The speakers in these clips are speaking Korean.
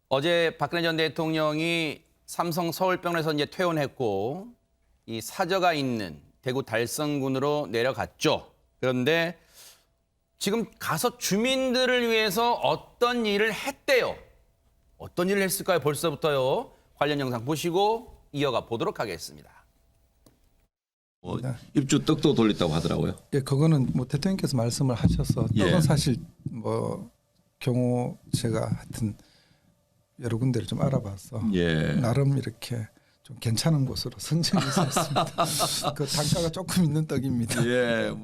어제 박근혜 전 대통령이 삼성 서울병원에서 이제 퇴원했고 이 사저가 있는 대구 달성군으로 내려갔죠. 그런데 지금 가서 주민들을 위해서 어떤 일을 했대요. 어떤 일을 했을까요? 벌써부터요. 관련 영상 보시고 이어가 보도록 하겠습니다. 입주 떡도 돌렸다고 하더라고요. 예, 그거는 뭐 대통령께서 말씀을 하셔서 예. 떡은 사실 뭐 경우 제가 하여튼 여러 군데를 좀 알아봐서 예. 나름 이렇게 좀 괜찮은 곳으로 선정이 있었습니다. 그 단가가 조금 있는 떡입니다. 예.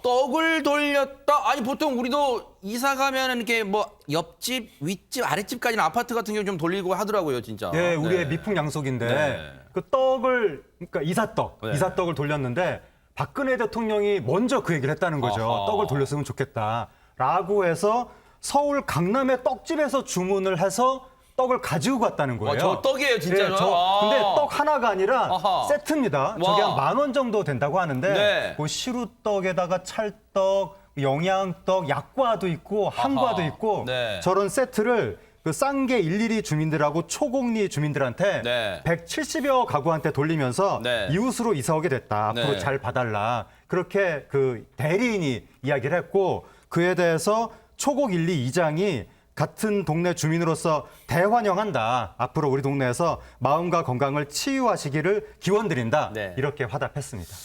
떡을 돌렸다. 아니 보통 우리도 이사 가면 이렇게 뭐 옆집, 윗집, 아랫집까지는 아파트 같은 경우 좀 돌리고 하더라고요, 진짜. 예, 우리의 네. 미풍양속인데 네. 그 떡을 그러니까 네. 이사떡을 돌렸는데 박근혜 대통령이 먼저 그 얘기를 했다는 거죠. 아하. 떡을 돌렸으면 좋겠다라고 해서 서울 강남의 떡집에서 주문을 해서 떡을 가지고 갔다는 거예요. 저 떡이에요, 진짜로. 예, 근데 떡 하나가 아니라 아하. 세트입니다. 와. 저게 한 10,000원 정도 된다고 하는데 네. 그 시루떡에다가 찰떡, 영양떡, 약과도 있고 한과도 아하. 있고 네. 저런 세트를 그 쌍계 112 주민들하고 초곡리 주민들한테 네. 170여 가구한테 돌리면서 네. 이웃으로 이사 오게 됐다. 앞으로 네. 잘 봐달라. 그렇게 그 대리인이 이야기를 했고 그에 대해서 초곡 112 이장이 같은 동네 주민으로서 대환영한다. 앞으로 우리 동네에서 마음과 건강을 치유하시기를 기원드린다. 네. 이렇게 화답했습니다.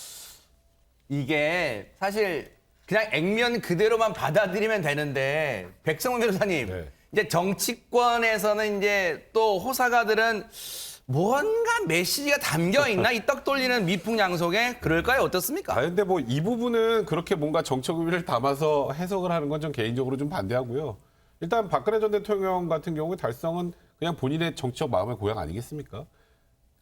이게 사실 그냥 액면 그대로만 받아들이면 되는데 백성원 변호사님 이제 정치권에서는 이제 또 호사가들은 뭔가 메시지가 담겨 있나 이 떡 돌리는 미풍양속에 그럴까요? 어떻습니까? 근데 뭐 이 부분은 그렇게 뭔가 정책 의미를 담아서 해석을 하는 건 좀 개인적으로 좀 반대하고요. 일단 박근혜 전 대통령 같은 경우에 달성은 그냥 본인의 정치적 마음의 고향 아니겠습니까?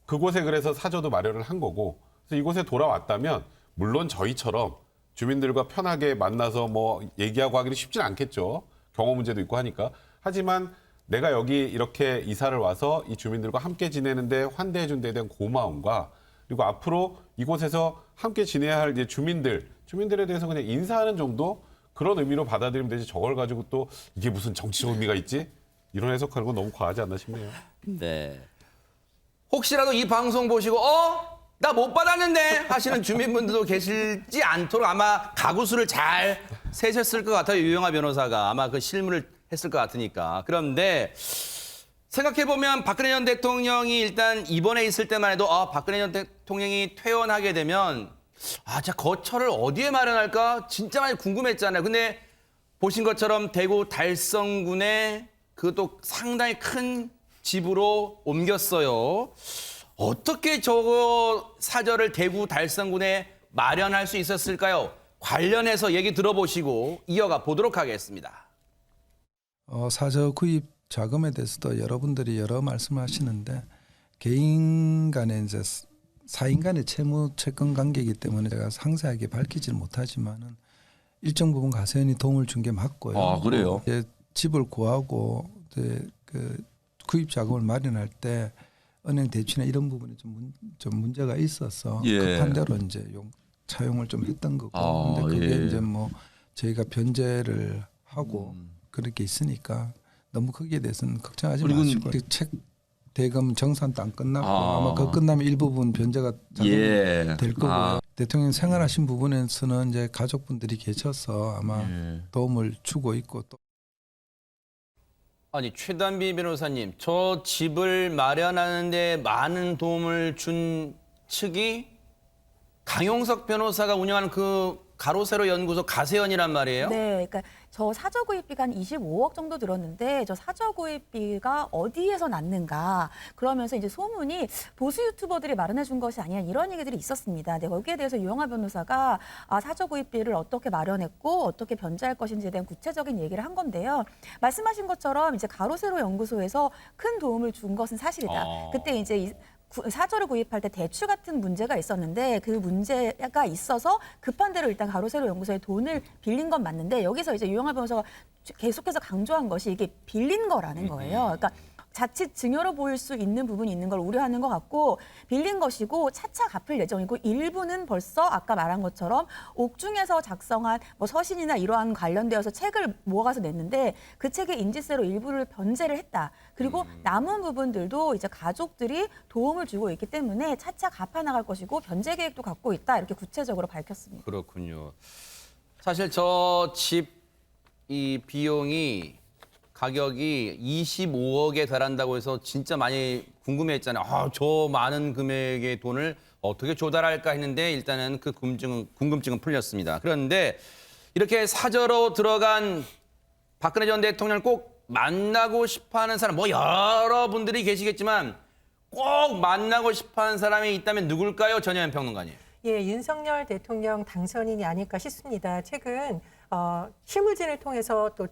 그곳에 그래서 사저도 마련을 한 거고, 그래서 이곳에 돌아왔다면 물론 저희처럼 주민들과 편하게 만나서 뭐 얘기하고 하기는 쉽진 않겠죠. 경호 문제도 있고 하니까. 하지만 내가 여기 이렇게 이사를 와서 이 주민들과 함께 지내는데 환대해 준 데에 대한 고마움과 그리고 앞으로 이곳에서 함께 지내야 할 이제 주민들에 대해서 그냥 인사하는 정도 그런 의미로 받아들이면 되지 저걸 가지고 또 이게 무슨 정치적 의미가 있지? 이런 해석하는 건 너무 과하지 않나 싶네요. 네. 혹시라도 이 방송 보시고 나 못 받았는데 하시는 주민분들도 계실지 않도록 아마 가구 수를 잘 세셨을 것 같아요. 유영하 변호사가 아마 그 실무를 했을 것 같으니까. 그런데 생각해보면 박근혜 전 대통령이 일단 입원해 있을 때만 해도 박근혜 전 대통령이 퇴원하게 되면 자 거처를 어디에 마련할까 진짜 많이 궁금했잖아요. 근데 보신 것처럼 대구 달성군에 그것도 상당히 큰 집으로 옮겼어요. 어떻게 저거 사저를 대구 달성군에 마련할 수 있었을까요? 관련해서 얘기 들어보시고 이어가 보도록 하겠습니다. 사저 구입 자금에 대해서도 여러분들이 여러 말씀을 하시는데 개인 간의 이제 사인 간의 채무 채권 관계이기 때문에 제가 상세하게 밝히지는 못하지만은 일정 부분 가세연이 도움을 준 게 맞고요. 아, 그래요? 집을 구하고 그 구입 자금을 마련할 때 은행 대출이나 이런 부분에 좀 문제가 있어서 예. 급한 대로 이제 차용을 좀 했던 거고. 근데 그게 예. 이제 뭐 저희가 변제를 하고 그렇게 있으니까 너무 거기에 대해서는 걱정하지 그리고 마시고 책 대금 정산도 안 끝났고 아. 아마 그 끝나면 일부분 변제가 예. 될 거고요. 아. 대통령 생활하신 부분에서는 이제 가족분들이 계셔서 아마 예. 도움을 주고 있고 또 아니 최단비 변호사님, 저 집을 마련하는데 많은 도움을 준 측이 강용석 변호사가 운영하는 그 가로세로 연구소 가세연이란 말이에요? 네, 그러니까 저 사저 구입비가 한 25억 정도 들었는데 저 사저 구입비가 어디에서 났는가 그러면서 이제 소문이 보수 유튜버들이 마련해 준 것이 아니냐 이런 얘기들이 있었습니다. 네, 거기에 대해서 유영하 변호사가 사저 구입비를 어떻게 마련했고 어떻게 변제할 것인지에 대한 구체적인 얘기를 한 건데요. 말씀하신 것처럼 이제 가로세로 연구소에서 큰 도움을 준 것은 사실이다. 그때 이제 사저를 구입할 때 대출 같은 문제가 있었는데 그 문제가 있어서 급한 대로 일단 가로세로 연구소에 돈을 빌린 건 맞는데 여기서 이제 유영하 변호사가 계속해서 강조한 것이 이게 빌린 거라는 거예요. 그러니까 자칫 증여로 보일 수 있는 부분이 있는 걸 우려하는 것 같고 빌린 것이고 차차 갚을 예정이고 일부는 벌써 아까 말한 것처럼 옥중에서 작성한 뭐 서신이나 이러한 관련되어서 책을 모아가서 냈는데 그 책의 인지세로 일부를 변제를 했다. 그리고 남은 부분들도 이제 가족들이 도움을 주고 있기 때문에 차차 갚아나갈 것이고 변제 계획도 갖고 있다. 이렇게 구체적으로 밝혔습니다. 그렇군요. 사실 저 집 이 비용이 가격이 25억에 달한다고 해서 진짜 많이 궁금해했잖아요. 저 많은 금액의 돈을 어떻게 조달할까 했는데 일단은 그 궁금증은 풀렸습니다. 그런데 이렇게 사저로 들어간 박근혜 전 대통령을 꼭 만나고 싶어하는 사람, 뭐 여러분들이 계시겠지만 꼭 만나고 싶어하는 사람이 있다면 누굴까요? 전혜연 평론가님. 예, 윤석열 대통령 당선인이 아닐까 싶습니다. 최근 실무진을 통해서 또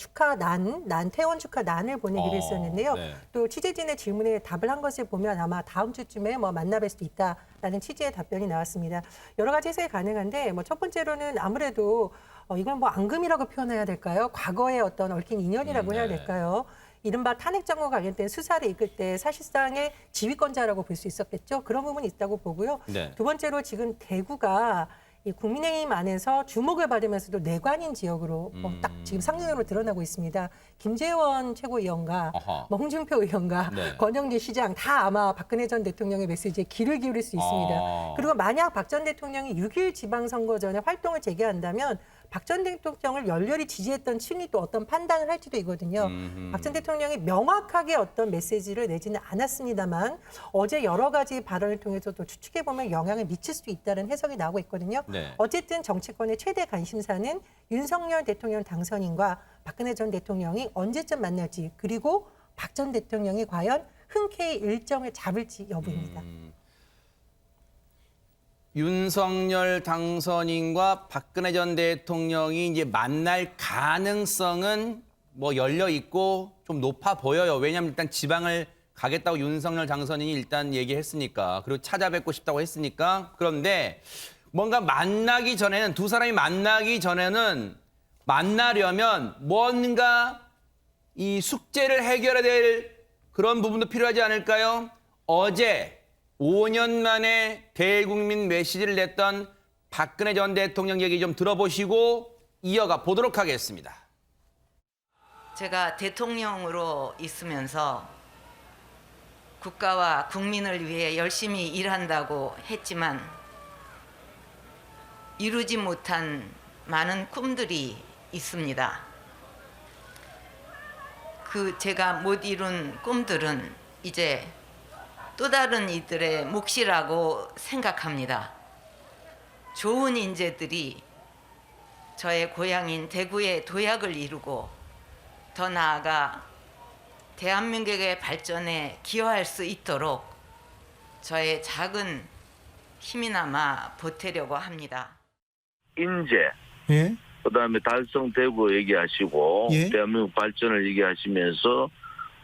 퇴원 축하 난을 보내기로 했었는데요. 네. 또 취재진의 질문에 답을 한 것을 보면 아마 다음 주쯤에 뭐 만나뵐 수도 있다라는 취지의 답변이 나왔습니다. 여러 가지 해석이 가능한데 뭐 첫 번째로는 아무래도 이건 뭐 앙금이라고 표현해야 될까요? 과거의 어떤 얽힌 인연이라고 해야 될까요? 이른바 탄핵정과 관련된 수사를 이끌 때 사실상의 지휘권자라고 볼 수 있었겠죠. 그런 부분이 있다고 보고요. 네. 두 번째로 지금 대구가 이 국민의힘 안에서 주목을 받으면서도 내관인 지역으로 딱 지금 상징으로 드러나고 있습니다. 김재원 최고위원과 아하. 뭐 홍준표 의원과 네. 권영기 시장 다 아마 박근혜 전 대통령의 메시지에 귀를 기울일 수 있습니다. 그리고 만약 박 전 대통령이 6일 지방선거 전에 활동을 재개한다면 박 전 대통령을 열렬히 지지했던 층이 또 어떤 판단을 할지도 있거든요. 박 전 대통령이 명확하게 어떤 메시지를 내지는 않았습니다만 어제 여러 가지 발언을 통해서 또 추측해보면 영향을 미칠 수도 있다는 해석이 나오고 있거든요. 네. 어쨌든 정치권의 최대 관심사는 윤석열 대통령 당선인과 박근혜 전 대통령이 언제쯤 만날지 그리고 박 전 대통령이 과연 흔쾌히 일정을 잡을지 여부입니다. 윤석열 당선인과 박근혜 전 대통령이 이제 만날 가능성은 뭐 열려 있고 좀 높아 보여요. 왜냐하면 일단 지방을 가겠다고 윤석열 당선인이 일단 얘기했으니까 그리고 찾아뵙고 싶다고 했으니까 그런데 뭔가 만나기 전에는 두 사람이 만나기 전에는 만나려면 뭔가 이 숙제를 해결해야 될 그런 부분도 필요하지 않을까요? 어제 5년 만에 대국민 메시지를 냈던 박근혜 전 대통령 얘기 좀 들어보시고 이어가 보도록 하겠습니다. 제가 대통령으로 있으면서 국가와 국민을 위해 열심히 일한다고 했지만 이루지 못한 많은 꿈들이 있습니다. 그 제가 못 이룬 꿈들은 이제 또 다른 이들의 몫이라고 생각합니다. 좋은 인재들이 저의 고향인 대구의 도약을 이루고 더 나아가 대한민국의 발전에 기여할 수 있도록 저의 작은 힘이나마 보태려고 합니다. 인재, 예. 그다음에 달성되고 얘기하시고 예. 대한민국 발전을 얘기하시면서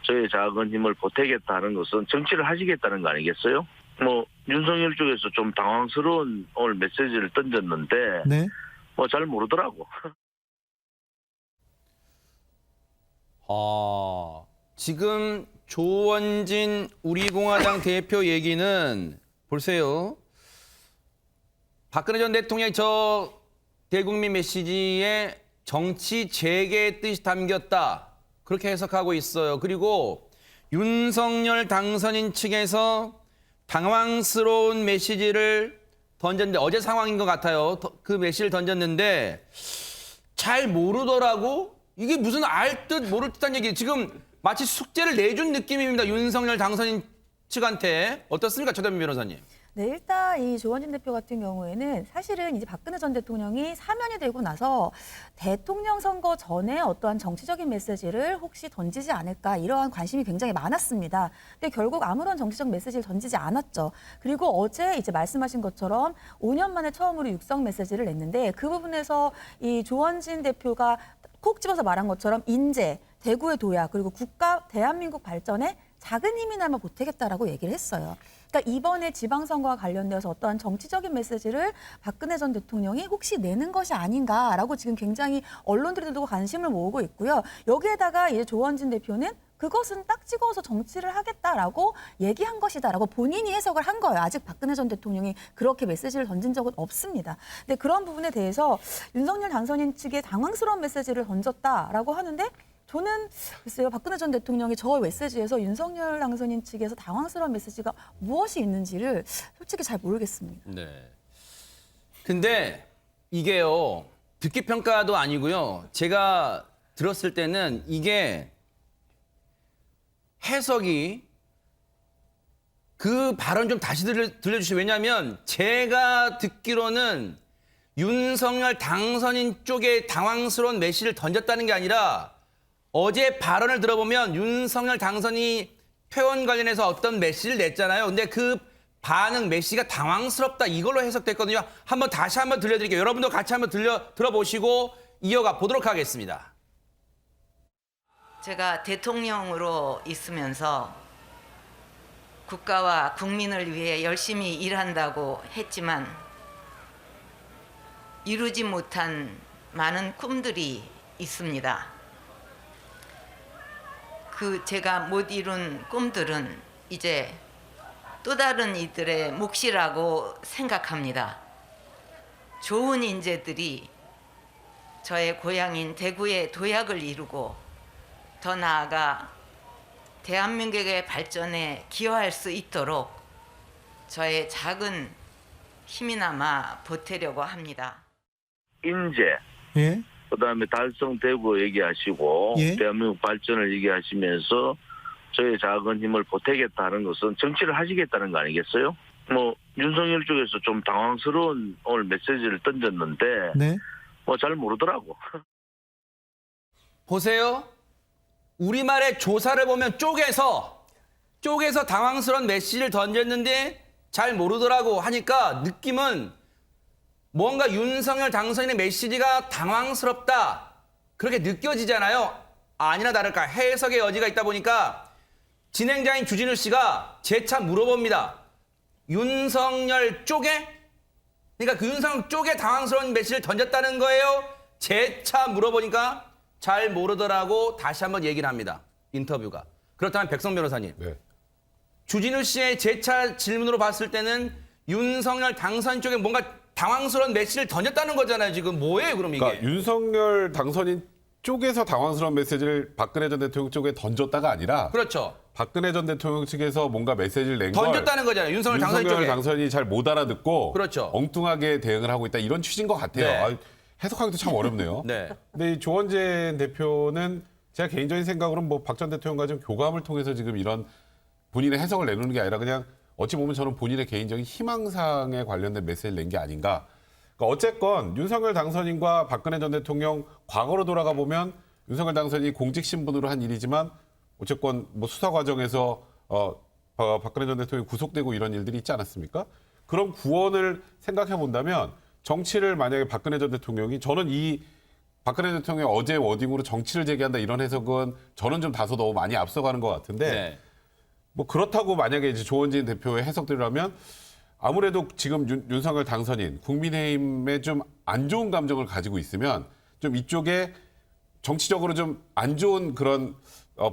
저의 작은 힘을 보태겠다는 것은 정치를 하시겠다는 거 아니겠어요? 뭐 윤석열 쪽에서 좀 당황스러운 오늘 메시지를 던졌는데 네. 뭐 잘 모르더라고. 지금 조원진 우리공화당 대표 얘기는 보세요. 박근혜 전 대통령이 저 대국민 메시지에 정치 재개의 뜻이 담겼다. 그렇게 해석하고 있어요. 그리고 윤석열 당선인 측에서 당황스러운 메시지를 던졌는데 어제 상황인 것 같아요. 그 메시지를 던졌는데 잘 모르더라고. 이게 무슨 알 듯 모를 듯한 얘기. 지금 마치 숙제를 내준 느낌입니다. 윤석열 당선인 측한테. 어떻습니까? 최대민 변호사님. 네, 일단 이 조원진 대표 같은 경우에는 사실은 이제 박근혜 전 대통령이 사면이 되고 나서 대통령 선거 전에 어떠한 정치적인 메시지를 혹시 던지지 않을까 이러한 관심이 굉장히 많았습니다. 근데 결국 아무런 정치적 메시지를 던지지 않았죠. 그리고 어제 이제 말씀하신 것처럼 5년 만에 처음으로 육성 메시지를 냈는데 그 부분에서 이 조원진 대표가 콕 집어서 말한 것처럼 인재, 대구의 도약, 그리고 국가 대한민국 발전에 작은 힘이나마 보태겠다라고 얘기를 했어요. 그러니까 이번에 지방선거와 관련되어서 어떠한 정치적인 메시지를 박근혜 전 대통령이 혹시 내는 것이 아닌가라고 지금 굉장히 언론들도 관심을 모으고 있고요. 여기에다가 이제 조원진 대표는 그것은 딱 찍어서 정치를 하겠다라고 얘기한 것이다라고 본인이 해석을 한 거예요. 아직 박근혜 전 대통령이 그렇게 메시지를 던진 적은 없습니다. 근데 그런 부분에 대해서 윤석열 당선인 측에 당황스러운 메시지를 던졌다라고 하는데 저는 글쎄요, 박근혜 전 대통령이 저 메시지에서 윤석열 당선인 측에서 당황스러운 메시지가 무엇이 있는지를 솔직히 잘 모르겠습니다. 네. 근데 이게요, 듣기 평가도 아니고요. 제가 들었을 때는 이게 해석이 그 발언 좀 다시 들려주시죠. 왜냐하면 제가 듣기로는 윤석열 당선인 쪽에 당황스러운 메시지를 던졌다는 게 아니라 어제 발언을 들어보면 윤석열 당선이 퇴원 관련해서 어떤 메시지를 냈잖아요. 근데 그 반응 메시지가 당황스럽다 이걸로 해석됐거든요. 다시 한번 들려드릴게요. 여러분도 같이 한번 들어보시고 이어가 보도록 하겠습니다. 제가 대통령으로 있으면서 국가와 국민을 위해 열심히 일한다고 했지만 이루지 못한 많은 꿈들이 있습니다. 그 제가 못 이룬 꿈들은 이제 또 다른 이들의 몫이라고 생각합니다. 좋은 인재들이 저의 고향인 대구의 도약을 이루고 더 나아가 대한민국의 발전에 기여할 수 있도록 저의 작은 힘이나마 보태려고 합니다. 인재, 예. 그다음에 달성되고 얘기하시고 예. 대한민국 발전을 얘기하시면서 저의 작은 힘을 보태겠다는 것은 정치를 하시겠다는 거 아니겠어요? 뭐 윤석열 쪽에서 좀 당황스러운 오늘 메시지를 던졌는데 네. 뭐 잘 모르더라고. 보세요. 우리말의 조사를 보면 쪼개서 당황스러운 메시지를 던졌는데 잘 모르더라고 하니까 느낌은 뭔가 윤석열 당선인의 메시지가 당황스럽다 그렇게 느껴지잖아요. 아니나 다를까 해석의 여지가 있다 보니까 진행자인 주진우 씨가 재차 물어봅니다. 윤석열 쪽에? 그러니까 그 윤석열 쪽에 당황스러운 메시지를 던졌다는 거예요? 재차 물어보니까 잘 모르더라고 다시 한번 얘기를 합니다. 인터뷰가. 그렇다면 백성 변호사님. 네. 주진우 씨의 재차 질문으로 봤을 때는 윤석열 당선인 쪽에 뭔가 당황스러운 메시지를 던졌다는 거잖아요. 지금 뭐예요 그럼 이게? 그러니까 윤석열 당선인 쪽에서 당황스러운 메시지를 박근혜 전 대통령 쪽에 던졌다가 아니라 그렇죠. 박근혜 전 대통령 측에서 뭔가 메시지를 낸 걸 던졌다는 거잖아요. 윤석열 당선인 쪽에. 당선인이 잘 못 알아듣고 그렇죠. 엉뚱하게 대응을 하고 있다 이런 취지인 것 같아요. 네. 아, 해석하기도 참 어렵네요. 네. 근데 이 조원진 대표는 제가 개인적인 생각으로는 뭐 박 전 대통령과 좀 교감을 통해서 지금 이런 본인의 해석을 내놓는 게 아니라 그냥 어찌 보면 저는 본인의 개인적인 희망사항에 관련된 메시지를 낸 게 아닌가. 그러니까 어쨌건 윤석열 당선인과 박근혜 전 대통령 과거로 돌아가 보면 윤석열 당선인이 공직 신분으로 한 일이지만 어쨌건 뭐 수사 과정에서 박근혜 전 대통령이 구속되고 이런 일들이 있지 않았습니까? 그런 구원을 생각해 본다면 정치를 만약에 박근혜 전 대통령이 저는 이 박근혜 대통령이 어제 워딩으로 정치를 재개한다 이런 해석은 저는 좀 다소 너무 많이 앞서가는 것 같은데 네. 뭐 그렇다고 만약에 이제 조원진 대표의 해석대로라면 아무래도 지금 윤석열 당선인 국민의힘에 좀 안 좋은 감정을 가지고 있으면 좀 이쪽에 정치적으로 좀 안 좋은 그런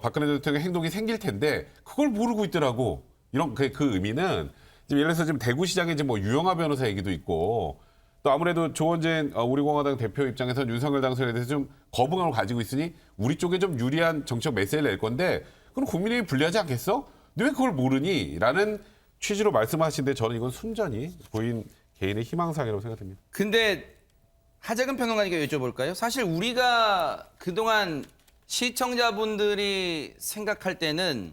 박근혜 대통령의 행동이 생길 텐데 그걸 모르고 있더라고. 이런 그 의미는 지금 예를 들어서 지금 대구시장에 지금 뭐 유영하 변호사 얘기도 있고 또 아무래도 조원진 우리 공화당 대표 입장에서는 윤석열 당선인에 대해서 좀 거부감을 가지고 있으니 우리 쪽에 좀 유리한 정치적 메시지를 낼 건데 그럼 국민의힘이 불리하지 않겠어? 근데 왜 그걸 모르니? 라는 취지로 말씀하시는데 저는 이건 순전히 보인 개인의 희망사항이라고 생각합니다. 근데 하재근 평론가님께 여쭤볼까요? 사실 우리가 그동안 시청자분들이 생각할 때는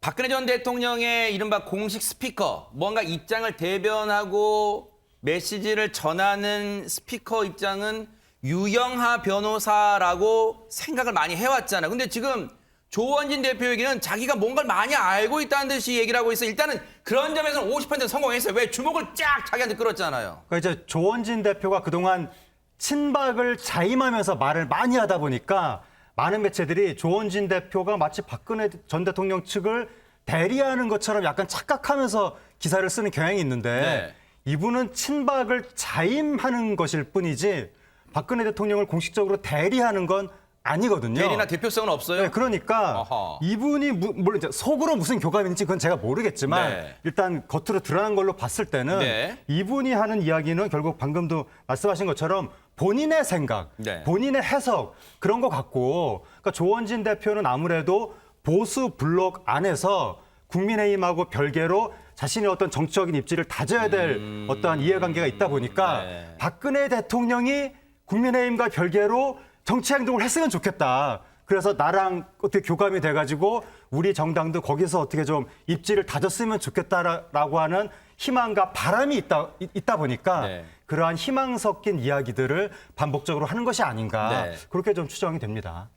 박근혜 전 대통령의 이른바 공식 스피커, 뭔가 입장을 대변하고 메시지를 전하는 스피커 입장은 유영하 변호사라고 생각을 많이 해왔잖아요. 근데 지금 조원진 대표 얘기는 자기가 뭔가를 많이 알고 있다는 듯이 얘기를 하고 있어요. 일단은 그런 점에서는 50% 성공했어요. 왜? 주목을 쫙 자기한테 끌었잖아요. 그러니까 이제 조원진 대표가 그동안 친박을 자임하면서 말을 많이 하다 보니까 많은 매체들이 조원진 대표가 마치 박근혜 전 대통령 측을 대리하는 것처럼 약간 착각하면서 기사를 쓰는 경향이 있는데 이분은 친박을 자임하는 것일 뿐이지 박근혜 대통령을 공식적으로 대리하는 건 아니거든요. 대리나 대표성은 없어요? 네, 그러니까 아하. 이분이 물론 이제 속으로 무슨 교감인지 그건 제가 모르겠지만 네. 일단 겉으로 드러난 걸로 봤을 때는 네. 이분이 하는 이야기는 결국 방금도 말씀하신 것처럼 본인의 생각, 네. 본인의 해석 그런 거 같고 그러니까 조원진 대표는 아무래도 보수 블록 안에서 국민의힘하고 별개로 자신의 어떤 정치적인 입지를 다져야 될 어떠한 이해관계가 있다 보니까 네. 박근혜 대통령이 국민의힘과 별개로 정치 행동을 했으면 좋겠다. 그래서 나랑 어떻게 교감이 돼가지고 우리 정당도 거기서 어떻게 좀 입지를 다졌으면 좋겠다라고 하는 희망과 바람이 있다 보니까 네. 그러한 희망 섞인 이야기들을 반복적으로 하는 것이 아닌가 네. 그렇게 좀 추정이 됩니다.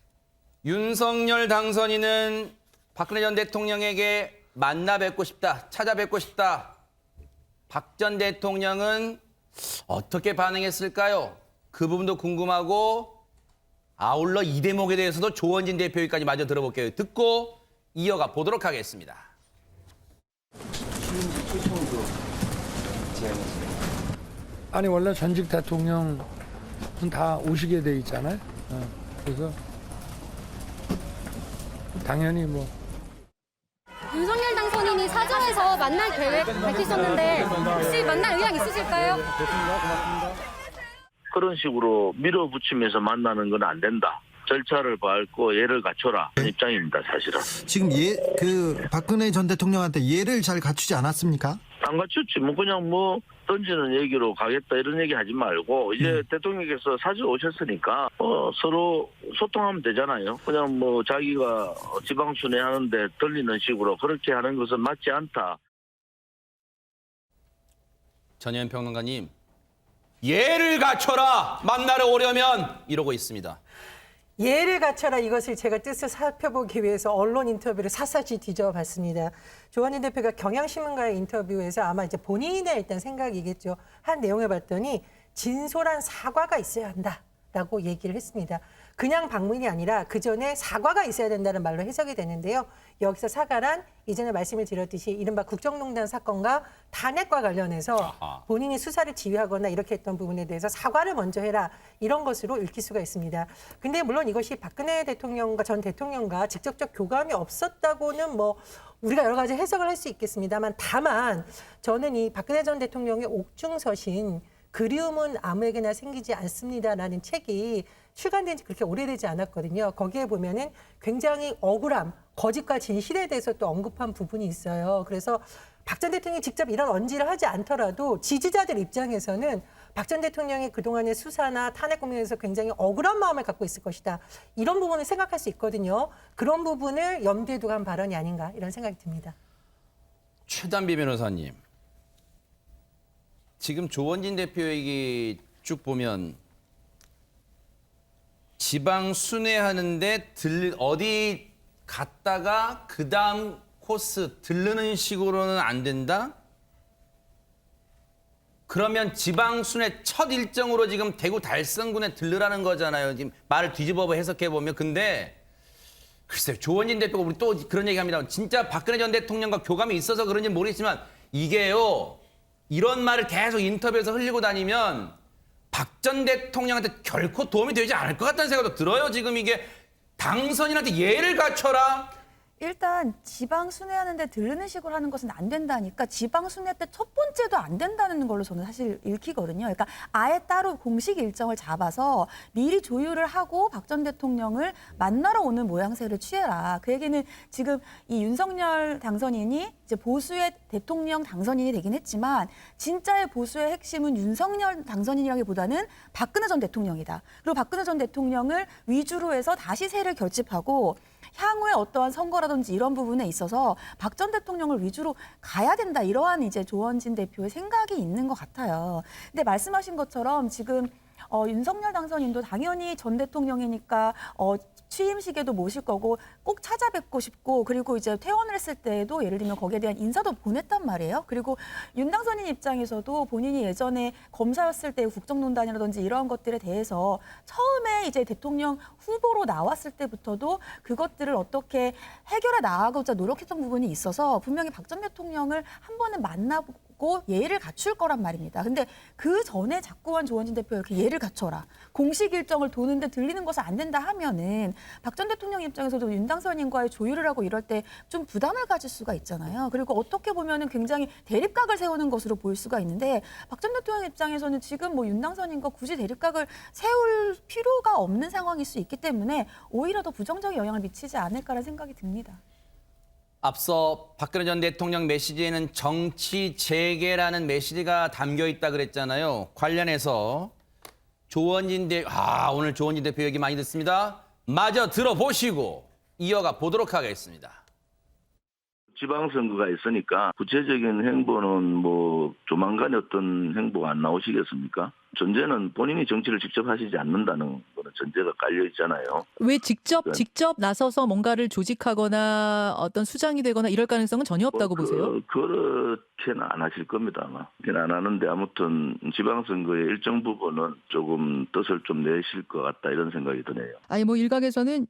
윤석열 당선인은 박근혜 전 대통령에게 만나 뵙고 싶다, 찾아뵙고 싶다. 박 전 대통령은 어떻게 반응했을까요? 그 부분도 궁금하고 아울러 이 대목에 대해서도 조원진 대표 얘기까지 마저 들어볼게요. 듣고 이어가 보도록 하겠습니다. 아니 원래 전직 대통령은 다 오시게 돼 있잖아요. 그래서 당연히 뭐 윤석열 당선인이 사저에서 만날 계획 밝히셨는데 혹시 만날 의향 있으실까요? 그런 식으로 밀어붙이면서 만나는 건 안 된다. 절차를 밟고 예를 갖춰라. 그런 입장입니다, 사실은. 지금 박근혜 전 대통령한테 예를 잘 갖추지 않았습니까? 안 갖췄지. 그냥 던지는 얘기로 가겠다 이런 얘기 하지 말고 이제 대통령께서 사주 오셨으니까 서로 소통하면 되잖아요. 그냥 자기가 지방 순회하는데 들리는 식으로 그렇게 하는 것은 맞지 않다. 전현 평론가님, 예를 갖춰라 만나러 오려면 이러고 있습니다. 예를 갖춰라 이것을 제가 뜻을 살펴보기 위해서 언론 인터뷰를 샅샅이 뒤져봤습니다. 조원진 대표가 경향신문과의 인터뷰에서 아마 이제 본인의 일단 생각이겠죠. 한 내용을 봤더니 진솔한 사과가 있어야 한다라고 얘기를 했습니다. 그냥 방문이 아니라 그 전에 사과가 있어야 된다는 말로 해석이 되는데요. 여기서 사과란 이전에 말씀을 드렸듯이 이른바 국정농단 사건과 탄핵과 관련해서 본인이 수사를 지휘하거나 이렇게 했던 부분에 대해서 사과를 먼저 해라 이런 것으로 읽힐 수가 있습니다. 근데 물론 이것이 박근혜 대통령과 전 대통령과 직접적 교감이 없었다고는 우리가 여러 가지 해석을 할 수 있겠습니다만 다만 저는 이 박근혜 전 대통령의 옥중서신 그리움은 아무에게나 생기지 않습니다라는 책이 출간된 지 그렇게 오래되지 않았거든요. 거기에 보면은 굉장히 억울함, 거짓과 진실에 대해서 또 언급한 부분이 있어요. 그래서 박 전 대통령이 직접 이런 언지를 하지 않더라도 지지자들 입장에서는 박 전 대통령의 그동안의 수사나 탄핵 국면에서 굉장히 억울한 마음을 갖고 있을 것이다. 이런 부분을 생각할 수 있거든요. 그런 부분을 염두에 두고 한 발언이 아닌가 이런 생각이 듭니다. 최단비 변호사님, 지금 조원진 대표 얘기 쭉 보면 지방 순회하는데 어디 갔다가 그 다음 코스 들르는 식으로는 안 된다? 그러면 지방 순회 첫 일정으로 지금 대구 달성군에 들르라는 거잖아요. 지금 말을 뒤집어 해석해 보면. 근데 글쎄요, 조원진 대표가 우리 또 그런 얘기합니다. 진짜 박근혜 전 대통령과 교감이 있어서 그런지 모르겠지만 이게요, 이런 말을 계속 인터뷰에서 흘리고 다니면 박 전 대통령한테 결코 도움이 되지 않을 것 같다는 생각도 들어요. 지금 이게 당선인한테 예를 갖춰라. 일단 지방 순회하는데 들르는 식으로 하는 것은 안 된다니까 지방 순회 때 첫 번째도 안 된다는 걸로 저는 사실 읽히거든요. 그러니까 아예 따로 공식 일정을 잡아서 미리 조율을 하고 박 전 대통령을 만나러 오는 모양새를 취해라. 그 얘기는 지금 이 윤석열 당선인이 이제 보수의 대통령 당선인이 되긴 했지만 진짜의 보수의 핵심은 윤석열 당선인이라기보다는 박근혜 전 대통령이다. 그리고 박근혜 전 대통령을 위주로 해서 다시 세를 결집하고 향후에 어떠한 선거라든지 이런 부분에 있어서 박 전 대통령을 위주로 가야 된다. 이러한 이제 조원진 대표의 생각이 있는 것 같아요. 근데 말씀하신 것처럼 지금 윤석열 당선인도 당연히 전 대통령이니까 취임식에도 모실 거고 꼭 찾아뵙고 싶고 그리고 이제 퇴원을 했을 때에도 예를 들면 거기에 대한 인사도 보냈단 말이에요. 그리고 윤 당선인 입장에서도 본인이 예전에 검사였을 때 국정농단이라든지 이런 것들에 대해서 처음에 이제 대통령 후보로 나왔을 때부터도 그것들을 어떻게 해결해 나가고자 노력했던 부분이 있어서 분명히 박 전 대통령을 한 번은 만나보고 있고 예의를 갖출 거란 말입니다. 근데 그 전에 자꾸만 조원진 대표 이렇게 예를 갖춰라. 공식 일정을 도는데 들리는 것은 안 된다 하면은 박 전 대통령 입장에서도 윤당선인과의 조율을 하고 이럴 때 좀 부담을 가질 수가 있잖아요. 그리고 어떻게 보면은 굉장히 대립각을 세우는 것으로 보일 수가 있는데 박 전 대통령 입장에서는 지금 뭐 윤당선인과 굳이 대립각을 세울 필요가 없는 상황일 수 있기 때문에 오히려 더 부정적인 영향을 미치지 않을까라는 생각이 듭니다. 앞서 박근혜 전 대통령 메시지에는 정치 재개라는 메시지가 담겨 있다 그랬잖아요. 관련해서 오늘 조원진 대표 얘기 많이 듣습니다. 마저 들어보시고 이어가 보도록 하겠습니다. 지방선거가 있으니까 구체적인 행보는 뭐 조만간에 어떤 행보가 안 나오시겠습니까? 전제는 본인이 정치를 직접 하시지 않는다는 거는 전제가 깔려 있잖아요. 왜 직접 나서서 뭔가를 조직하거나 어떤 수장이 되거나 이럴 가능성은 전혀 없다고 보세요? 그렇게는 안 하실 겁니다, 아마. 그렇게는 안 하는데 아무튼 지방선거의 일정 부분은 조금 뜻을 좀 내실 것 같다 이런 생각이 드네요. 아니 뭐 일각에서는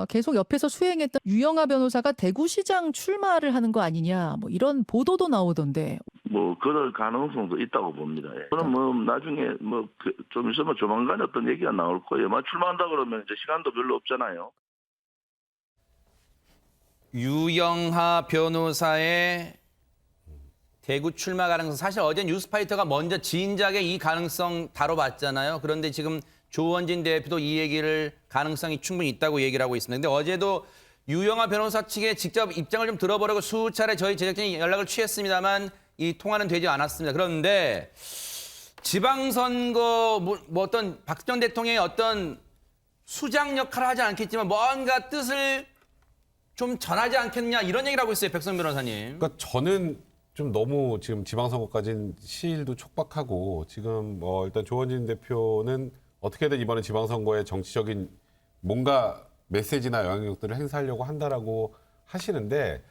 계속 옆에서 수행했던 유영하 변호사가 대구시장 출마를 하는 거 아니냐 뭐 이런 보도도 나오던데. 뭐 그럴 가능성도 있다고 봅니다. 예. 그럼 뭐 나중에 뭐 좀 있으면 조만간에 어떤 얘기가 나올 거예요. 출마한다 그러면 이제 시간도 별로 없잖아요. 유영하 변호사의 대구 출마 가능성, 사실 어제 뉴스파이터가 먼저 진작에 이 가능성 다뤄봤잖아요. 그런데 지금 조원진 대표도 이 얘기를 가능성이 충분히 있다고 얘기를 하고 있습니다. 근데 어제도 유영하 변호사 측에 직접 입장을 좀 들어보려고 수차례 저희 제작진이 연락을 취했습니다만 이 통화는 되지 않았습니다. 그런데 지방선거 뭐 어떤 박 전 대통령의 어떤 수장 역할을 하지 않겠지만 뭔가 뜻을 좀 전하지 않겠냐 이런 얘기를 하고 있어요. 백선 변호사님. 그러니까 저는 좀 너무 지금 지방선거까지는 시일도 촉박하고 지금 일단 조원진 대표는 어떻게든 이번에 지방선거에 정치적인 뭔가 메시지나 영향력들을 행사하려고 한다라고 하시는데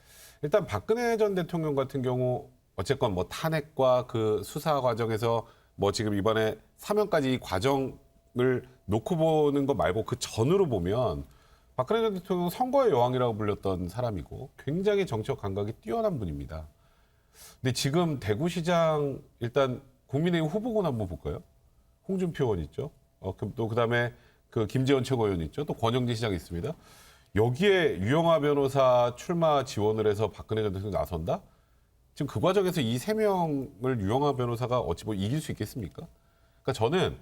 일단 박근혜 전 대통령 같은 경우 어쨌건 뭐 탄핵과 그 수사 과정에서 뭐 지금 이번에 사면까지 이 과정을 놓고 보는 것 말고 그 전으로 보면 박근혜 전 대통령은 선거의 여왕이라고 불렸던 사람이고 굉장히 정치적 감각이 뛰어난 분입니다. 근데 지금 대구시장 일단 국민의힘 후보군 한번 볼까요? 홍준표 의원 있죠. 또 그다음에 그 김재원 최고위원 있죠. 또 권영진 시장 있습니다. 여기에 유영하 변호사 출마 지원을 해서 박근혜 전 대통령이 나선다? 지금 그 과정에서 이 세 명을 유영하 변호사가 어찌 보면 이길 수 있겠습니까? 그러니까 저는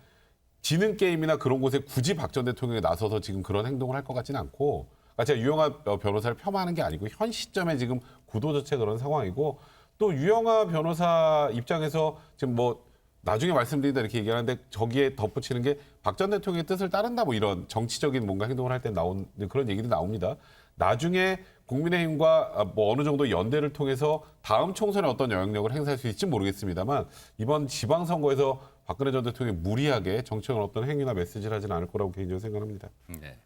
지는 게임이나 그런 곳에 굳이 박 전 대통령이 나서서 지금 그런 행동을 할 것 같지는 않고 그러니까 제가 유영하 변호사를 폄하하는 게 아니고 현 시점에 지금 구도 자체 그런 상황이고 또 유영하 변호사 입장에서 지금 뭐 나중에 말씀드린다 이렇게 얘기하는데 저기에 덧붙이는 게 박 전 대통령의 뜻을 따른다 뭐 이런 정치적인 뭔가 행동을 할 때 나온 그런 얘기도 나옵니다. 나중에 국민의힘과 뭐 어느 정도 연대를 통해서 다음 총선에 어떤 영향력을 행사할 수 있을지 모르겠습니다만 이번 지방선거에서 박근혜 전 대통령이 무리하게 정치적인 어떤 행위나 메시지를 하지는 않을 거라고 개인적으로 생각합니다. 네.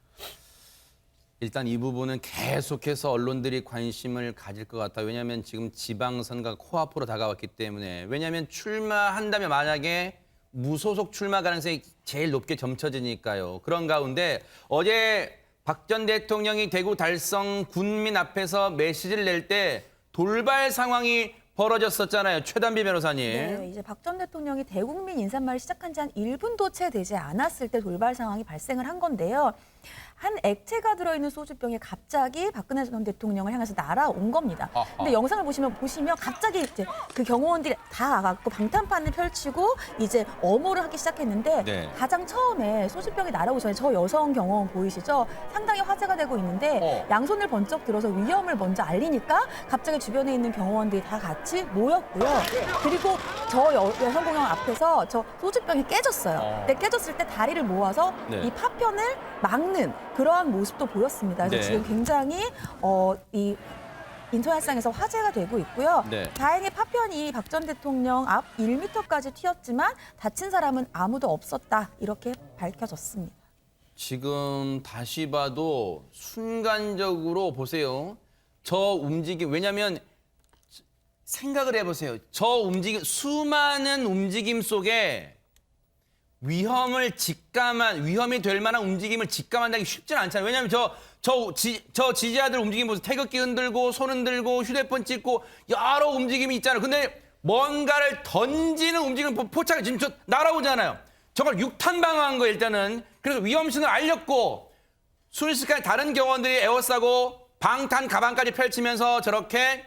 일단 이 부분은 계속해서 언론들이 관심을 가질 것 같아요. 왜냐하면 지금 지방선거가 코앞으로 다가왔기 때문에. 왜냐하면 출마한다면 만약에 무소속 출마 가능성이 제일 높게 점쳐지니까요. 그런 가운데 어제 박 전 대통령이 대구 달성 군민 앞에서 메시지를 낼 때 돌발 상황이 벌어졌었잖아요. 최단비 변호사님. 네, 이제 박 전 대통령이 대국민 인사말을 시작한 지 한 1분도 채 되지 않았을 때 돌발 상황이 발생을 한 건데요. 한 액체가 들어있는 소주병이 갑자기 박근혜 전 대통령을 향해서 날아온 겁니다. 근데 영상을 보시면 갑자기 이제 그 경호원들이 다 와갖고 방탄판을 펼치고 이제 엄호를 하기 시작했는데 네. 가장 처음에 소주병이 날아오기 전에 저 여성 경호원 보이시죠? 상당히 화제가 되고 있는데 양손을 번쩍 들어서 위험을 먼저 알리니까 갑자기 주변에 있는 경호원들이 다 같이 모였고요. 그리고 저 여성 경호원 앞에서 저 소주병이 깨졌어요. 근데 깨졌을 때 다리를 모아서 네. 이 파편을 막는 그러한 모습도 보였습니다. 그래서 네. 지금 굉장히 이 인터넷상에서 화제가 되고 있고요. 네. 다행히 파편이 박 전 대통령 앞 1m까지 튀었지만 다친 사람은 아무도 없었다. 이렇게 밝혀졌습니다. 지금 다시 봐도 순간적으로 보세요. 저 움직임, 왜냐하면 생각을 해보세요. 저 움직임, 수많은 움직임 속에 위험이 될 만한 움직임을 직감한다기 쉽지는 않잖아요. 왜냐하면 저 지지자들 움직임 보세요. 태극기 흔들고 손 흔들고 휴대폰 찍고 여러 움직임이 있잖아요. 근데 뭔가를 던지는 움직이는 포착이 지금 저 날아오잖아요. 저걸 육탄방어한 거 일단은. 그래서 위험신을 알렸고 순식간에 다른 경호원들이 에워싸고 방탄 가방까지 펼치면서 저렇게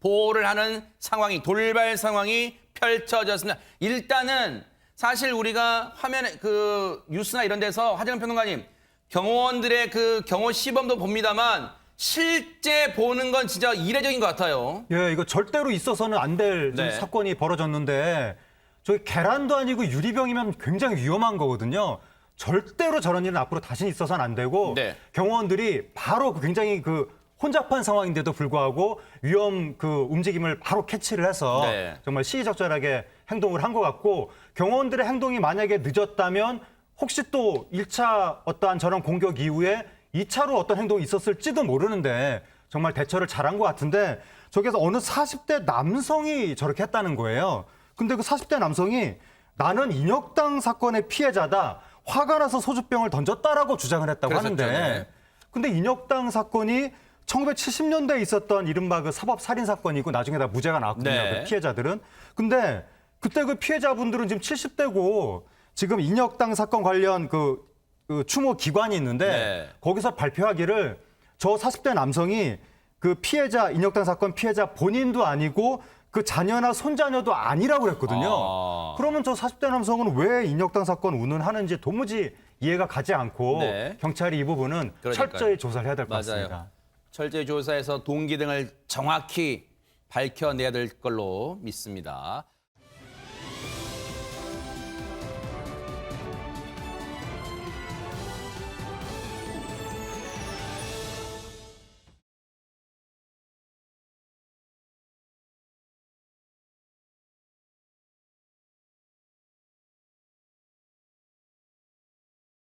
보호를 하는 상황이 돌발 상황이 펼쳐졌습니다. 일단은 사실 우리가 화면에 그 뉴스나 이런 데서 하재근 평론가님 경호원들의 그 경호 시범도 봅니다만 실제 보는 건 진짜 이례적인 것 같아요. 예, 이거 절대로 있어서는 안 될 네. 사건이 벌어졌는데 저기 계란도 아니고 유리병이면 굉장히 위험한 거거든요. 절대로 저런 일은 앞으로 다시 있어서는 안 되고 네. 경호원들이 바로 굉장히 그 혼잡한 상황인데도 불구하고 위험 그 움직임을 바로 캐치를 해서 네. 정말 시의적절하게 행동을 한 것 같고 경호원들의 행동이 만약에 늦었다면 혹시 또 1차 어떠한 저런 공격 이후에 2차로 어떤 행동이 있었을지도 모르는데 정말 대처를 잘한 것 같은데 저기서 어느 40대 남성이 저렇게 했다는 거예요. 근데 그 40대 남성이 나는 인혁당 사건의 피해자다. 화가 나서 소주병을 던졌다라고 주장을 했다고 그랬었죠, 하는데 네. 근데 인혁당 사건이 1970년대에 있었던 이른바 그 사법 살인 사건이고 나중에 다 무죄가 나왔거든요. 네. 그 피해자들은. 근데 그때 그 피해자분들은 지금 70대고 지금 인혁당 사건 관련 그 추모 기관이 있는데 네. 거기서 발표하기를 저 40대 남성이 그 피해자 인혁당 사건 피해자 본인도 아니고 그 자녀나 손자녀도 아니라고 그랬거든요. 그러면 저 40대 남성은 왜 인혁당 사건 운운하는지 도무지 이해가 가지 않고 네. 경찰이 이 부분은 그러니까요. 철저히 조사를 해야 될 것 맞아요. 같습니다. 철저히 조사해서 동기 등을 정확히 밝혀내야 될 걸로 믿습니다.